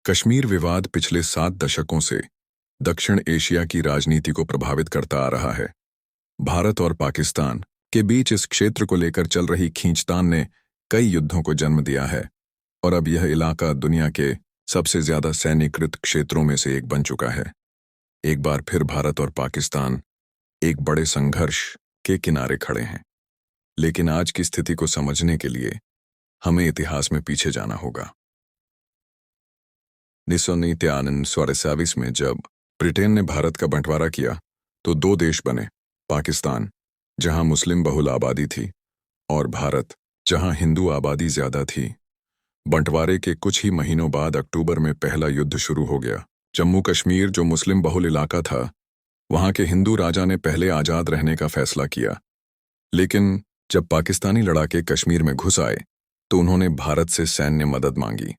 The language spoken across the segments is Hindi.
कश्मीर विवाद पिछले 7 दशकों से दक्षिण एशिया की राजनीति को प्रभावित करता आ रहा है। भारत और पाकिस्तान के बीच इस क्षेत्र को लेकर चल रही खींचतान ने कई युद्धों को जन्म दिया है और अब यह इलाका दुनिया के सबसे ज्यादा सैन्यीकृत क्षेत्रों में से एक बन चुका है। एक बार फिर भारत और पाकिस्तान एक बड़े संघर्ष के किनारे खड़े हैं। लेकिन आज की स्थिति को समझने के लिए हमें इतिहास में पीछे जाना होगा। 1947 में जब ब्रिटेन ने भारत का बंटवारा किया तो 2 देश बने, पाकिस्तान जहां मुस्लिम बहुल आबादी थी और भारत जहां हिंदू आबादी ज्यादा थी। बंटवारे के कुछ ही महीनों बाद अक्टूबर में पहला युद्ध शुरू हो गया। जम्मू कश्मीर जो मुस्लिम बहुल इलाका था, वहां के हिंदू राजा ने पहले आजाद रहने का फैसला किया, लेकिन जब पाकिस्तानी लड़ाके कश्मीर में घुस आए तो उन्होंने भारत से सैन्य मदद मांगी।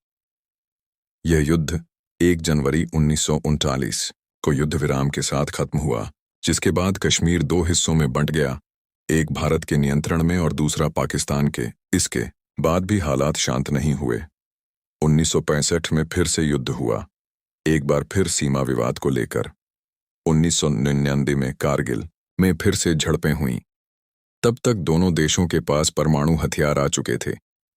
यह युद्ध 1 जनवरी 1939 को युद्ध विराम के साथ खत्म हुआ, जिसके बाद कश्मीर 2 हिस्सों में बंट गया, एक भारत के नियंत्रण में और दूसरा पाकिस्तान के। इसके बाद भी हालात शांत नहीं हुए। 1965 में फिर से युद्ध हुआ, एक बार फिर सीमा विवाद को लेकर। 1999 में कारगिल में फिर से झड़पें हुईं। तब तक दोनों देशों के पास परमाणु हथियार आ चुके थे,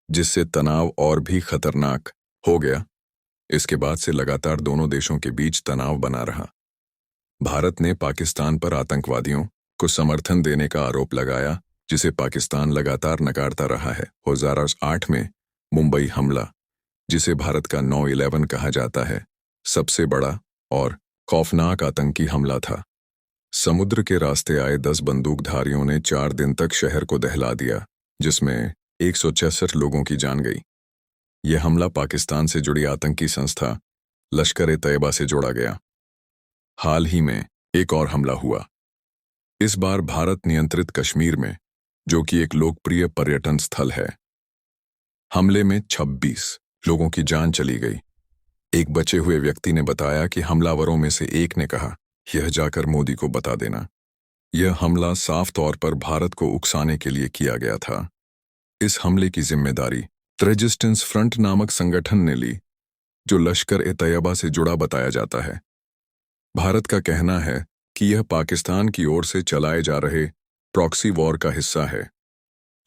जिससे तनाव और भी खतरनाक हो गया। इसके बाद से लगातार दोनों देशों के बीच तनाव बना रहा। भारत ने पाकिस्तान पर आतंकवादियों को समर्थन देने का आरोप लगाया, जिसे पाकिस्तान लगातार नकारता रहा है। 2008 में मुंबई हमला, जिसे भारत का 9/11 कहा जाता है, सबसे बड़ा और खौफनाक आतंकी हमला था। समुद्र के रास्ते आए 10 बंदूकधारियों ने 4 दिन तक शहर को दहला दिया, जिसमें 166 लोगों की जान गई। यह हमला पाकिस्तान से जुड़ी आतंकी संस्था लश्कर-ए-तैयबा से जोड़ा गया। हाल ही में एक और हमला हुआ, इस बार भारत नियंत्रित कश्मीर में, जो कि एक लोकप्रिय पर्यटन स्थल है। हमले में 26 लोगों की जान चली गई। एक बचे हुए व्यक्ति ने बताया कि हमलावरों में से एक ने कहा, यह जाकर मोदी को बता देना। यह हमला साफ तौर पर भारत को उकसाने के लिए किया गया था। इस हमले की जिम्मेदारी रेजिस्टेंस फ्रंट नामक संगठन ने ली, जो लश्कर-ए-तैयबा से जुड़ा बताया जाता है। भारत का कहना है कि यह पाकिस्तान की ओर से चलाए जा रहे प्रॉक्सी वॉर का हिस्सा है,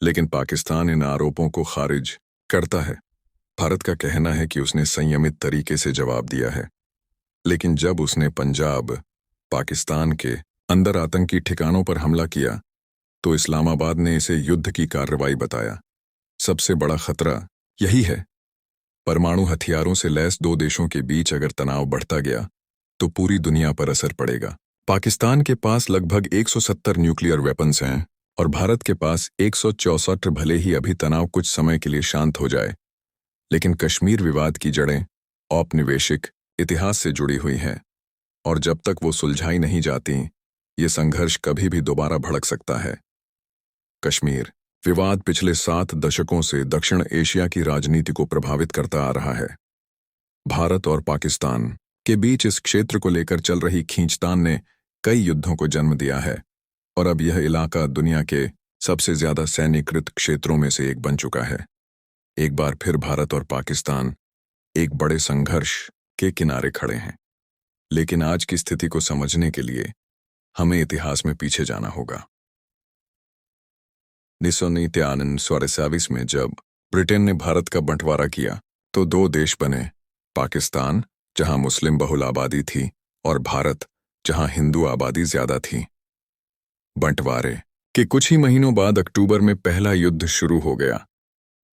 लेकिन पाकिस्तान इन आरोपों को खारिज करता है। भारत का कहना है कि उसने संयमित तरीके से जवाब दिया है, लेकिन जब उसने पंजाब, पाकिस्तान के अंदर आतंकी ठिकानों पर हमला किया तो इस्लामाबाद ने इसे युद्ध की कार्रवाई बताया। सबसे बड़ा खतरा यही है। परमाणु हथियारों से लैस 2 देशों के बीच अगर तनाव बढ़ता गया तो पूरी दुनिया पर असर पड़ेगा। पाकिस्तान के पास लगभग 170 न्यूक्लियर वेपन्स हैं और भारत के पास 164। भले ही अभी तनाव कुछ समय के लिए शांत हो जाए, लेकिन कश्मीर विवाद की जड़ें औपनिवेशिक इतिहास से जुड़ी हुई हैं और जब तक वो सुलझाई नहीं जाती, ये संघर्ष कभी भी दोबारा भड़क सकता है। कश्मीर विवाद पिछले 7 दशकों से दक्षिण एशिया की राजनीति को प्रभावित करता आ रहा है। भारत और पाकिस्तान के बीच इस क्षेत्र को लेकर चल रही खींचतान ने कई युद्धों को जन्म दिया है और अब यह इलाका दुनिया के सबसे ज्यादा सैन्यीकृत क्षेत्रों में से एक बन चुका है। एक बार फिर भारत और पाकिस्तान एक बड़े संघर्ष के किनारे खड़े हैं। लेकिन आज की स्थिति को समझने के लिए हमें इतिहास में पीछे जाना होगा। 1947 में जब ब्रिटेन ने भारत का बंटवारा किया तो 2 देश बने, पाकिस्तान जहां मुस्लिम बहुल आबादी थी और भारत जहां हिंदू आबादी ज्यादा थी। बंटवारे के कुछ ही महीनों बाद अक्टूबर में पहला युद्ध शुरू हो गया।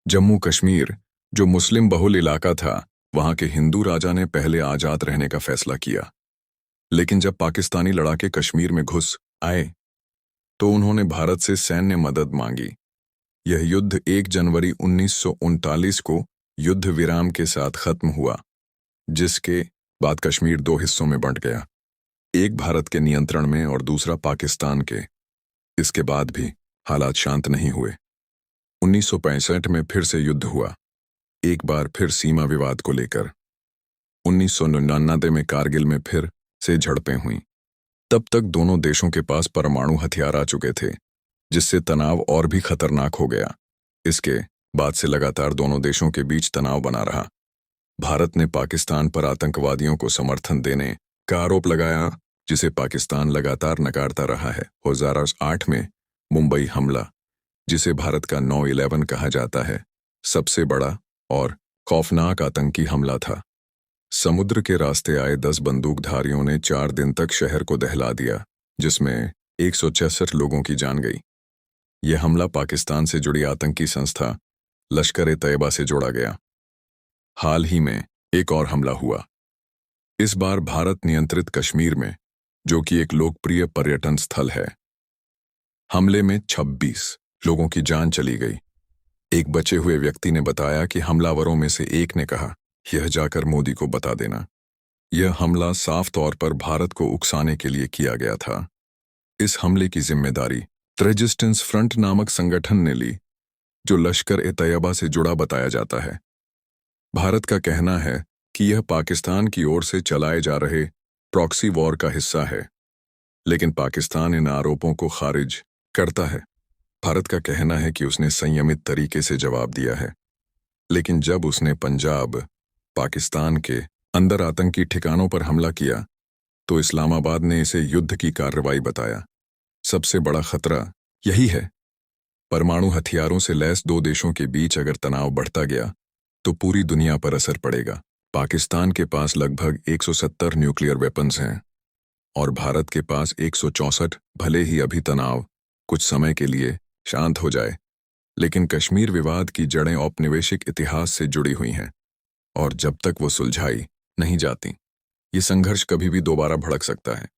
जम्मू कश्मीर जो मुस्लिम बहुल इलाका था, वहां के हिंदू राजा ने पहले आजाद रहने का फैसला किया, लेकिन जब पाकिस्तानी लड़ाके कश्मीर में घुस आए तो उन्होंने भारत से सैन्य मदद मांगी। यह युद्ध 1 जनवरी 1939 को युद्ध विराम के साथ खत्म हुआ, जिसके बाद कश्मीर 2 हिस्सों में बंट गया, एक भारत के नियंत्रण में और दूसरा पाकिस्तान के। इसके बाद भी हालात शांत नहीं हुए। 1965 में फिर से युद्ध हुआ, एक बार फिर सीमा विवाद को लेकर। 1999 में कारगिल में फिर से झड़पें हुईं। तब तक दोनों देशों के पास परमाणु हथियार आ चुके थे, जिससे तनाव और भी खतरनाक हो गया। इसके बाद से लगातार दोनों देशों के बीच तनाव बना रहा। भारत ने पाकिस्तान पर आतंकवादियों को समर्थन देने का आरोप लगाया, जिसे पाकिस्तान लगातार नकारता रहा है। 2008 में मुंबई हमला, जिसे भारत का 9/11 कहा जाता है, सबसे बड़ा और खौफनाक आतंकी हमला था। समुद्र के रास्ते आए 10 बंदूकधारियों ने 4 दिन तक शहर को दहला दिया, जिसमें 166 लोगों की जान गई। यह हमला पाकिस्तान से जुड़ी आतंकी संस्था लश्कर-ए-तैयबा से जोड़ा गया। हाल ही में एक और हमला हुआ, इस बार भारत नियंत्रित कश्मीर में, जो कि एक लोकप्रिय पर्यटन स्थल है। हमले में 26 लोगों की जान चली गई। एक बचे हुए व्यक्ति ने बताया कि हमलावरों में से एक ने कहा, यह जाकर मोदी को बता देना। यह हमला साफ तौर पर भारत को उकसाने के लिए किया गया था। इस हमले की जिम्मेदारी रेजिस्टेंस फ्रंट नामक संगठन ने ली, जो लश्कर-ए-तैयबा से जुड़ा बताया जाता है। भारत का कहना है कि यह पाकिस्तान की ओर से चलाए जा रहे प्रॉक्सी वॉर का हिस्सा है, लेकिन पाकिस्तान इन आरोपों को खारिज करता है। भारत का कहना है कि उसने संयमित तरीके से जवाब दिया है, लेकिन जब उसने पंजाब, पाकिस्तान के अंदर आतंकी ठिकानों पर हमला किया, तो इस्लामाबाद ने इसे युद्ध की कार्रवाई बताया। सबसे बड़ा खतरा यही है। परमाणु हथियारों से लैस दो देशों के बीच अगर तनाव बढ़ता गया, तो पूरी दुनिया पर असर पड़ेगा। पाकिस्तान के पास लगभग 170 न्यूक्लियर वेपन्स हैं और भारत के पास 164। भले ही अभी तनाव कुछ समय के लिए शांत हो जाए, लेकिन कश्मीर विवाद की जड़ें औपनिवेशिक इतिहास से जुड़ी हुई हैं और जब तक वो सुलझाई नहीं जाती, ये संघर्ष कभी भी दोबारा भड़क सकता है।